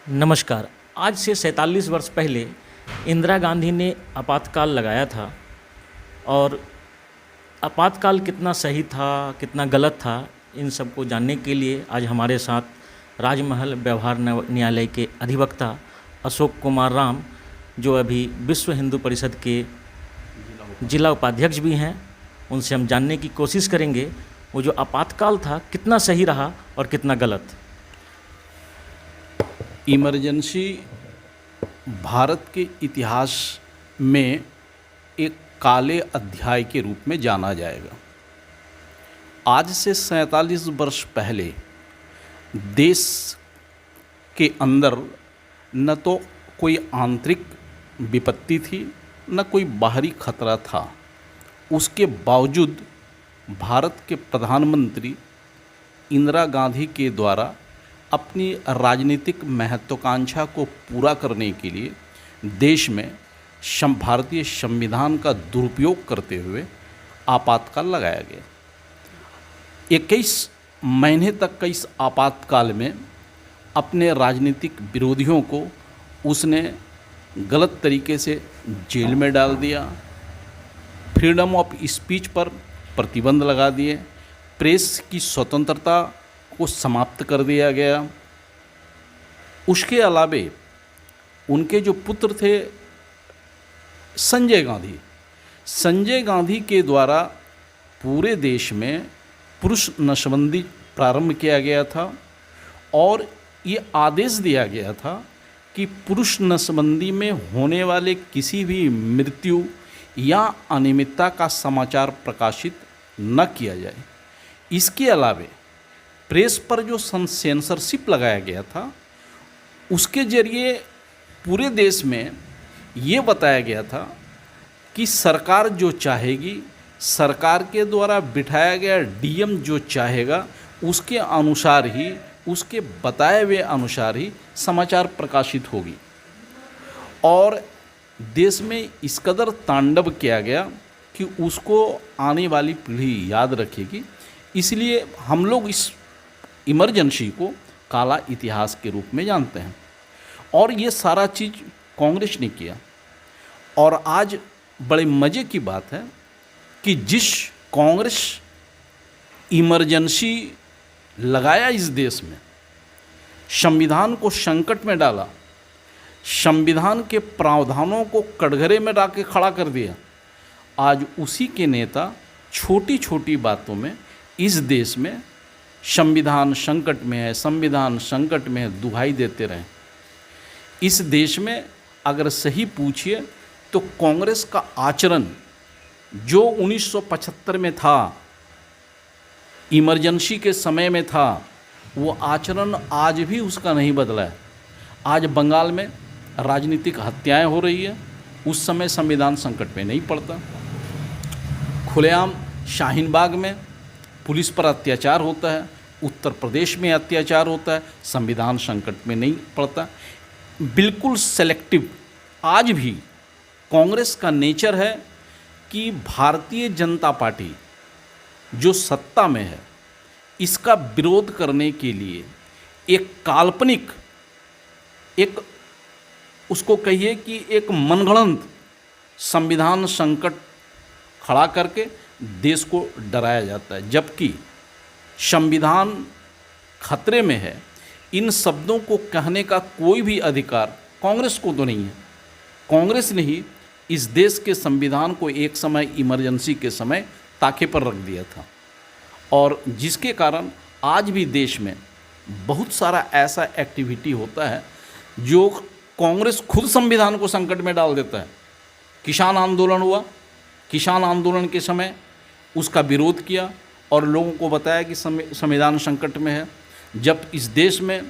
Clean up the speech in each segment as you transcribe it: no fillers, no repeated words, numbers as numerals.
नमस्कार। आज से 47 वर्ष पहले इंदिरा गांधी ने आपातकाल लगाया था और आपातकाल कितना सही था, कितना गलत था, इन सब को जानने के लिए आज हमारे साथ राजमहल व्यवहार न्यायालय के अधिवक्ता अशोक कुमार राम, जो अभी विश्व हिंदू परिषद के जिला उपाध्यक्ष भी हैं, उनसे हम जानने की कोशिश करेंगे वो जो आपातकाल था कितना सही रहा और कितना गलत। इमरजेंसी भारत के इतिहास में एक काले अध्याय के रूप में जाना जाएगा। आज से 47 वर्ष पहले देश के अंदर न तो कोई आंतरिक विपत्ति थी, न कोई बाहरी खतरा था। उसके बावजूद भारत के प्रधानमंत्री इंदिरा गांधी के द्वारा अपनी राजनीतिक महत्वाकांक्षा को पूरा करने के लिए देश में भारतीय संविधान का दुरुपयोग करते हुए आपातकाल लगाया गया। 21 महीने तक का इस आपातकाल में अपने राजनीतिक विरोधियों को उसने गलत तरीके से जेल में डाल दिया, फ्रीडम ऑफ स्पीच पर प्रतिबंध लगा दिए, प्रेस की स्वतंत्रता को समाप्त कर दिया गया। उसके अलावे उनके जो पुत्र थे संजय गांधी के द्वारा पूरे देश में पुरुष नसबंदी प्रारंभ किया गया था और ये आदेश दिया गया था कि पुरुष नसबंदी में होने वाले किसी भी मृत्यु या अनियमितता का समाचार प्रकाशित न किया जाए। इसके अलावे प्रेस पर जो सेंसरशिप लगाया गया था, उसके जरिए पूरे देश में ये बताया गया था कि सरकार जो चाहेगी, सरकार के द्वारा बिठाया गया डीएम जो चाहेगा, उसके अनुसार ही, उसके बताए हुए अनुसार ही समाचार प्रकाशित होगी। और देश में इस कदर तांडव किया गया कि उसको आने वाली पीढ़ी याद रखेगी। इसलिए हम लोग इस इमरजेंसी को काला इतिहास के रूप में जानते हैं। और ये सारा चीज़ कांग्रेस ने किया। और आज बड़े मज़े की बात है कि जिस कांग्रेस इमरजेंसी लगाया इस देश में, संविधान को संकट में डाला, संविधान के प्रावधानों को कटघरे में डाल के खड़ा कर दिया, आज उसी के नेता छोटी छोटी बातों में इस देश में संविधान संकट में है, संविधान संकट में है, दुहाई देते रहे। इस देश में अगर सही पूछिए तो कांग्रेस का आचरण जो 1975 में था, इमरजेंसी के समय में था, वो आचरण आज भी उसका नहीं बदला है। आज बंगाल में राजनीतिक हत्याएं हो रही है, उस समय संविधान संकट में नहीं पड़ता। खुलेआम शाहीन बाग में पुलिस पर अत्याचार होता है, उत्तर प्रदेश में अत्याचार होता है, संविधान संकट में नहीं पड़ता। बिल्कुल सेलेक्टिव आज भी कांग्रेस का नेचर है कि भारतीय जनता पार्टी जो सत्ता में है, इसका विरोध करने के लिए एक काल्पनिक, एक उसको कहिए कि एक मनगढ़ंत संविधान संकट खड़ा करके देश को डराया जाता है। जबकि संविधान खतरे में है, इन शब्दों को कहने का कोई भी अधिकार कांग्रेस को तो नहीं है। कांग्रेस ने ही इस देश के संविधान को एक समय इमरजेंसी के समय ताके पर रख दिया था, और जिसके कारण आज भी देश में बहुत सारा ऐसा एक्टिविटी होता है जो कांग्रेस खुद संविधान को संकट में डाल देता है। किसान आंदोलन हुआ, किसान आंदोलन के समय उसका विरोध किया और लोगों को बताया कि संविधान संकट में है। जब इस देश में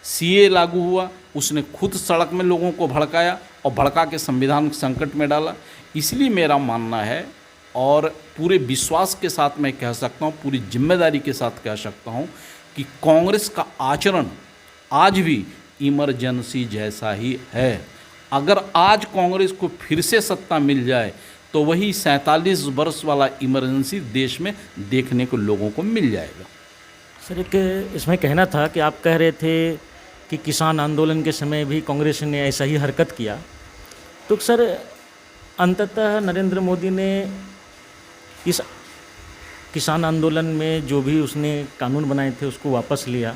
सीए लागू हुआ, उसने खुद सड़क में लोगों को भड़काया और भड़का के संविधान संकट में डाला। इसलिए मेरा मानना है, और पूरे विश्वास के साथ मैं कह सकता हूँ, पूरी जिम्मेदारी के साथ कह सकता हूँ कि कांग्रेस का आचरण आज भी इमरजेंसी जैसा ही है। अगर आज कांग्रेस को फिर से सत्ता मिल जाए तो वही 47 वर्ष वाला इमरजेंसी देश में देखने को लोगों को मिल जाएगा। सर, एक इसमें कहना था कि आप कह रहे थे कि किसान आंदोलन के समय भी कांग्रेस ने ऐसा ही हरकत किया, तो सर अंततः नरेंद्र मोदी ने इस किसान आंदोलन में जो भी उसने कानून बनाए थे उसको वापस लिया।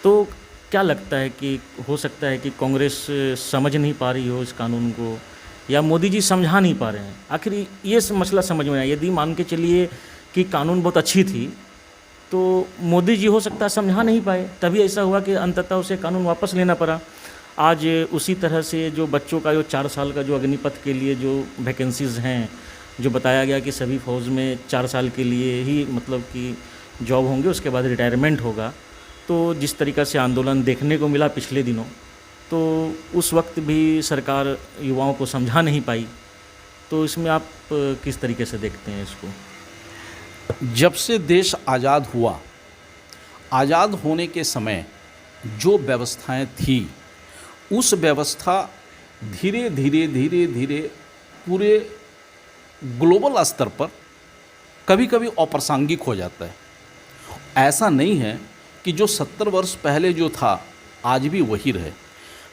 तो क्या लगता है कि हो सकता है कि कांग्रेस समझ नहीं पा रही हो इस कानून को, या मोदी जी समझा नहीं पा रहे हैं? आखिर ये मसला समझ में आया। यदि मान के चलिए कि कानून बहुत अच्छी थी तो मोदी जी हो सकता है समझा नहीं पाए, तभी ऐसा हुआ कि अंततः उसे कानून वापस लेना पड़ा। आज उसी तरह से जो बच्चों का जो 4 साल का जो अग्निपथ के लिए जो वैकेंसीज़ हैं, जो बताया गया कि सभी फौज में 4 साल के लिए ही मतलब कि जॉब होंगे, उसके बाद रिटायरमेंट होगा, तो जिस तरीक़ा से आंदोलन देखने को मिला पिछले दिनों, तो उस वक्त भी सरकार युवाओं को समझा नहीं पाई। तो इसमें आप किस तरीके से देखते हैं इसको? जब से देश आज़ाद हुआ, आज़ाद होने के समय जो व्यवस्थाएं थी, उस व्यवस्था धीरे धीरे पूरे ग्लोबल स्तर पर कभी कभी अप्रासंगिक हो जाता है। ऐसा नहीं है कि जो 70 वर्ष पहले जो था आज भी वही रहे।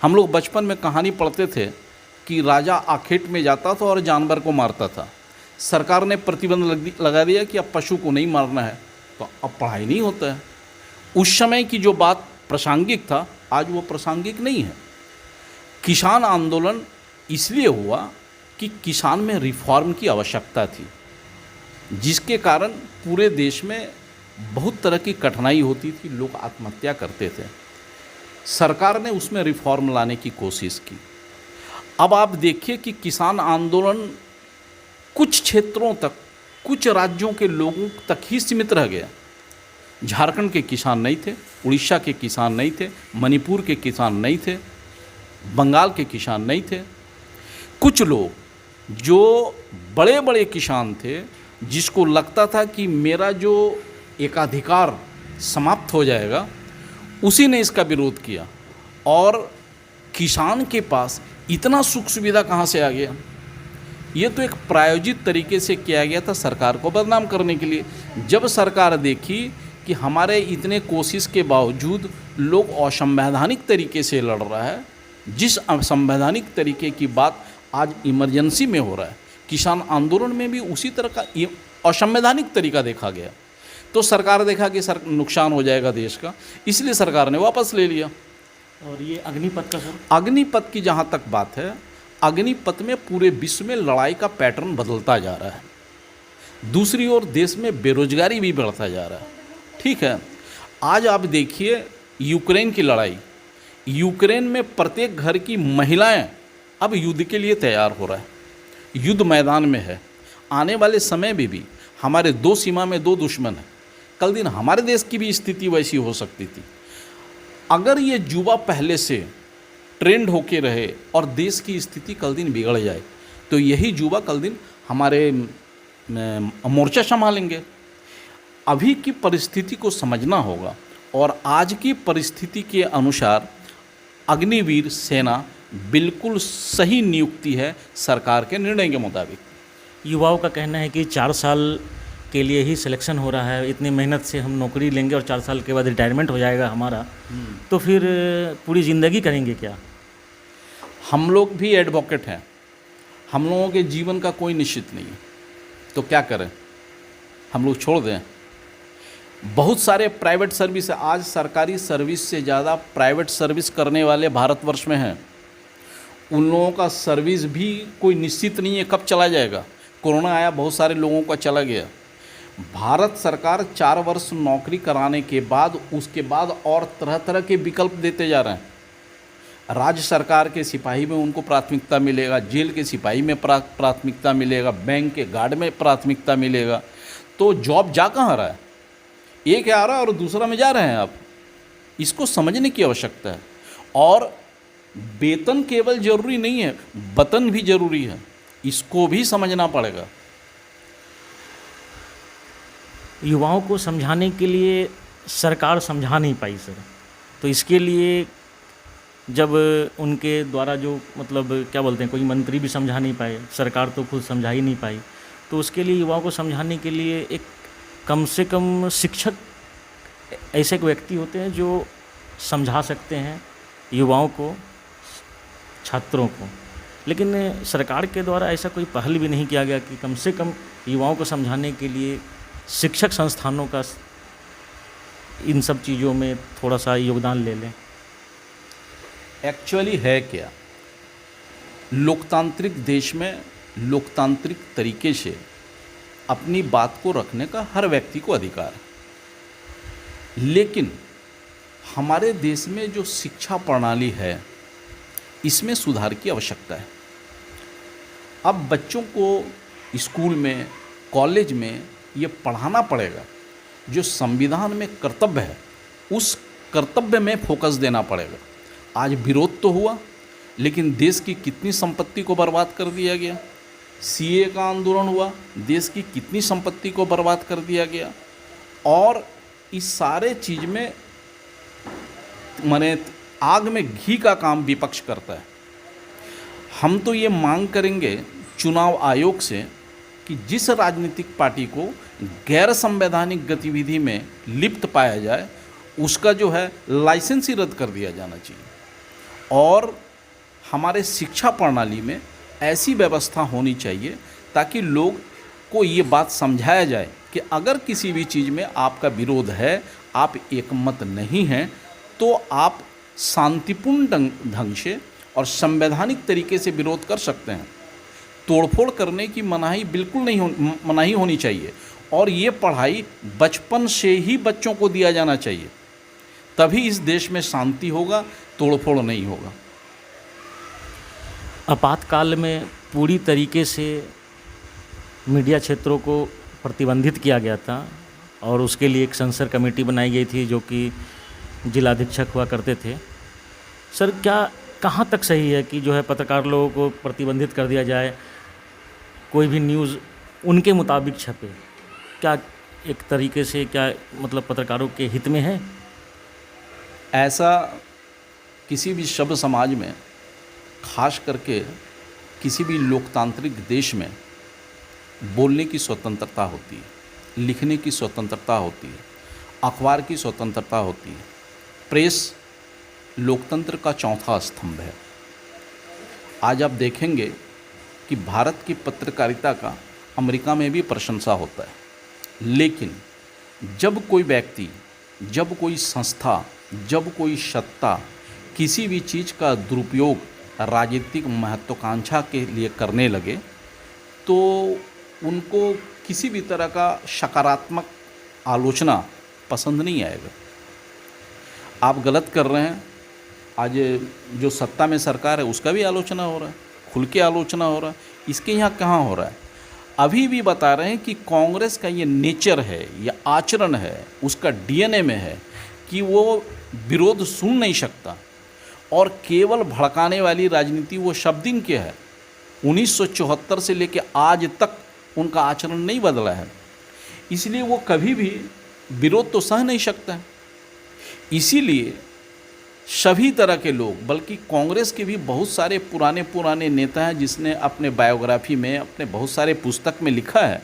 हम लोग बचपन में कहानी पढ़ते थे कि राजा आखेट में जाता था और जानवर को मारता था। सरकार ने प्रतिबंध लगा दिया कि अब पशु को नहीं मारना है, तो अब पढ़ाई नहीं होता है। उस समय की जो बात प्रासंगिक था, आज वो प्रासंगिक नहीं है। किसान आंदोलन इसलिए हुआ कि किसान में रिफॉर्म की आवश्यकता थी, जिसके कारण पूरे देश में बहुत तरह की कठिनाई होती थी, लोग आत्महत्या करते थे। सरकार ने उसमें रिफॉर्म लाने की कोशिश की। अब आप देखिए कि किसान आंदोलन कुछ क्षेत्रों तक, कुछ राज्यों के लोगों तक ही सीमित रह गया। झारखंड के किसान नहीं थे, उड़ीसा के किसान नहीं थे, मणिपुर के किसान नहीं थे, बंगाल के किसान नहीं थे। कुछ लोग जो बड़े बड़े किसान थे, जिसको लगता था कि मेरा जो एकाधिकार समाप्त हो जाएगा, उसी ने इसका विरोध किया। और किसान के पास इतना सुख सुविधा कहाँ से आ गया? ये तो एक प्रायोजित तरीके से किया गया था सरकार को बदनाम करने के लिए। जब सरकार देखी कि हमारे इतने कोशिश के बावजूद लोग असंवैधानिक तरीके से लड़ रहा है, जिस असंवैधानिक तरीके की बात आज इमरजेंसी में हो रहा है, किसान आंदोलन में भी उसी तरह का असंवैधानिक तरीका देखा गया। तो सरकार देखा कि नुकसान हो जाएगा देश का, इसलिए सरकार ने वापस ले लिया। और ये अग्निपथ का सर? अग्निपथ की जहाँ तक बात है, अग्निपथ में पूरे विश्व में लड़ाई का पैटर्न बदलता जा रहा है। दूसरी ओर देश में बेरोजगारी भी बढ़ता जा रहा है। ठीक है, आज आप देखिए यूक्रेन की लड़ाई, यूक्रेन में प्रत्येक घर की महिलाएं अब युद्ध के लिए तैयार हो रहा है, युद्ध मैदान में है। आने वाले समय में भी हमारे दो सीमा में दो दुश्मन हैं। कल दिन हमारे देश की भी स्थिति वैसी हो सकती थी। अगर ये युवा पहले से ट्रेंड होके रहे और देश की स्थिति कल दिन बिगड़ जाए, तो यही युवा कल दिन हमारे मोर्चा संभालेंगे। अभी की परिस्थिति को समझना होगा, और आज की परिस्थिति के अनुसार अग्निवीर सेना बिल्कुल सही नियुक्ति है सरकार के निर्णय के मुताबिक। युवाओं का कहना है कि 4 साल के लिए ही सिलेक्शन हो रहा है, इतनी मेहनत से हम नौकरी लेंगे और 4 साल के बाद रिटायरमेंट हो जाएगा हमारा, तो फिर पूरी ज़िंदगी करेंगे क्या? हम लोग भी एडवोकेट हैं, हम लोगों के जीवन का कोई निश्चित नहीं है, तो क्या करें? हम लोग छोड़ दें? बहुत सारे प्राइवेट सर्विस है। आज सरकारी सर्विस से ज़्यादा प्राइवेट सर्विस करने वाले भारतवर्ष में हैं। उन लोगों का सर्विस भी कोई निश्चित नहीं है कब चला जाएगा। कोरोना आया, बहुत सारे लोगों का चला गया। भारत सरकार 4 वर्ष नौकरी कराने के बाद उसके बाद और तरह तरह के विकल्प देते जा रहे हैं। राज्य सरकार के सिपाही में उनको प्राथमिकता मिलेगा, जेल के सिपाही में प्राथमिकता मिलेगा, बैंक के गार्ड में प्राथमिकता मिलेगा। तो जॉब जा कहाँ रहा है? एक आ रहा है और दूसरा में जा रहे हैं आप। इसको समझने की आवश्यकता है। और वेतन केवल जरूरी नहीं है, वतन भी जरूरी है, इसको भी समझना पड़ेगा। युवाओं को समझाने के लिए सरकार समझा नहीं पाई सर, तो इसके लिए जब उनके द्वारा जो मतलब क्या बोलते हैं, कोई मंत्री भी समझा नहीं पाए, सरकार तो खुद समझा ही नहीं पाई, तो उसके लिए युवाओं को समझाने के लिए एक कम से कम शिक्षक ऐसे एक व्यक्ति होते हैं जो समझा सकते हैं युवाओं को, छात्रों को, लेकिन सरकार के द्वारा ऐसा कोई पहल भी नहीं किया गया कि कम से कम युवाओं को समझाने के लिए शिक्षक संस्थानों का इन सब चीज़ों में थोड़ा सा योगदान ले लें। एक्चुअली है क्या, लोकतांत्रिक देश में लोकतांत्रिक तरीके से अपनी बात को रखने का हर व्यक्ति को अधिकार है, लेकिन हमारे देश में जो शिक्षा प्रणाली है इसमें सुधार की आवश्यकता है। अब बच्चों को स्कूल में, कॉलेज में ये पढ़ाना पड़ेगा, जो संविधान में कर्तव्य है उस कर्तव्य में फोकस देना पड़ेगा। आज विरोध तो हुआ, लेकिन देश की कितनी संपत्ति को बर्बाद कर दिया गया। सीए का आंदोलन हुआ, देश की कितनी संपत्ति को बर्बाद कर दिया गया। और इस सारे चीज़ में माने आग में घी का काम विपक्ष करता है। हम तो ये मांग करेंगे चुनाव आयोग से कि जिस राजनीतिक पार्टी को गैर संवैधानिक गतिविधि में लिप्त पाया जाए उसका जो है लाइसेंस ही रद्द कर दिया जाना चाहिए। और हमारे शिक्षा प्रणाली में ऐसी व्यवस्था होनी चाहिए ताकि लोग को ये बात समझाया जाए कि अगर किसी भी चीज़ में आपका विरोध है, आप एकमत नहीं हैं, तो आप शांतिपूर्ण ढंग से और संवैधानिक तरीके से विरोध कर सकते हैं। तोड़फोड़ करने की मनाही बिल्कुल नहीं मनाही होनी चाहिए। और ये पढ़ाई बचपन से ही बच्चों को दिया जाना चाहिए, तभी इस देश में शांति होगा, तोड़फोड़ नहीं होगा। आपातकाल में पूरी तरीके से मीडिया क्षेत्रों को प्रतिबंधित किया गया था और उसके लिए एक सेंसर कमेटी बनाई गई थी जो कि जिलाधीक्षक हुआ करते थे। सर, क्या कहाँ तक सही है कि जो है पत्रकार लोगों को प्रतिबंधित कर दिया जाए, कोई भी न्यूज़ उनके मुताबिक छपे? क्या एक तरीके से क्या मतलब पत्रकारों के हित में है? ऐसा किसी भी सभ्य समाज में, खास करके किसी भी लोकतांत्रिक देश में बोलने की स्वतंत्रता होती है, लिखने की स्वतंत्रता होती है, अखबार की स्वतंत्रता होती है। प्रेस लोकतंत्र का चौथा स्तंभ है। आज आप देखेंगे कि भारत की पत्रकारिता का अमेरिका में भी प्रशंसा होता है, लेकिन जब कोई व्यक्ति, जब कोई संस्था, जब कोई सत्ता किसी भी चीज़ का दुरुपयोग राजनीतिक महत्वाकांक्षा के लिए करने लगे तो उनको किसी भी तरह का सकारात्मक आलोचना पसंद नहीं आएगा। आप गलत कर रहे हैं, आज जो सत्ता में सरकार है उसका भी आलोचना हो रहा है, खुल के आलोचना हो रहा है। इसके यहाँ कहाँ हो रहा है? अभी भी बता रहे हैं कि कांग्रेस का ये नेचर है, ये आचरण है, उसका डीएनए में है कि वो विरोध सुन नहीं सकता और केवल भड़काने वाली राजनीति वो सब दिन के है। 1974 से लेकर आज तक उनका आचरण नहीं बदला है, इसलिए वो कभी भी विरोध तो सह नहीं सकता है। इसीलिए सभी तरह के लोग, बल्कि कांग्रेस के भी बहुत सारे पुराने नेता हैं जिसने अपने बायोग्राफी में, अपने बहुत सारे पुस्तक में लिखा है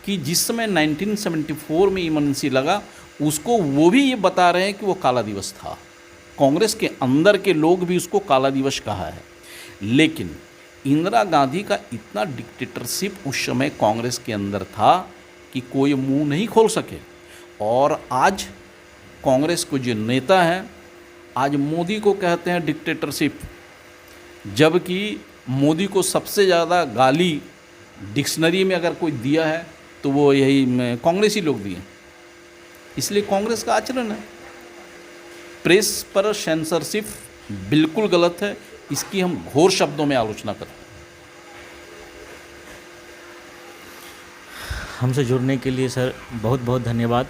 कि जिस समय 1974 में इमरजेंसी लगा उसको वो भी ये बता रहे हैं कि वो काला दिवस था। कांग्रेस के अंदर के लोग भी उसको काला दिवस कहा है। लेकिन इंदिरा गांधी का इतना डिक्टेटरशिप उस समय कांग्रेस के अंदर था कि कोई मुंह नहीं खोल सके। और आज कांग्रेस को जो नेता हैं, आज मोदी को कहते हैं डिक्टेटरशिप, जबकि मोदी को सबसे ज़्यादा गाली डिक्शनरी में अगर कोई दिया है तो वो यही कांग्रेसी लोग दिए। इसलिए कांग्रेस का आचरण है। प्रेस पर सेंसरशिप बिल्कुल गलत है, इसकी हम घोर शब्दों में आलोचना करते हैं। हमसे जुड़ने के लिए सर बहुत बहुत धन्यवाद।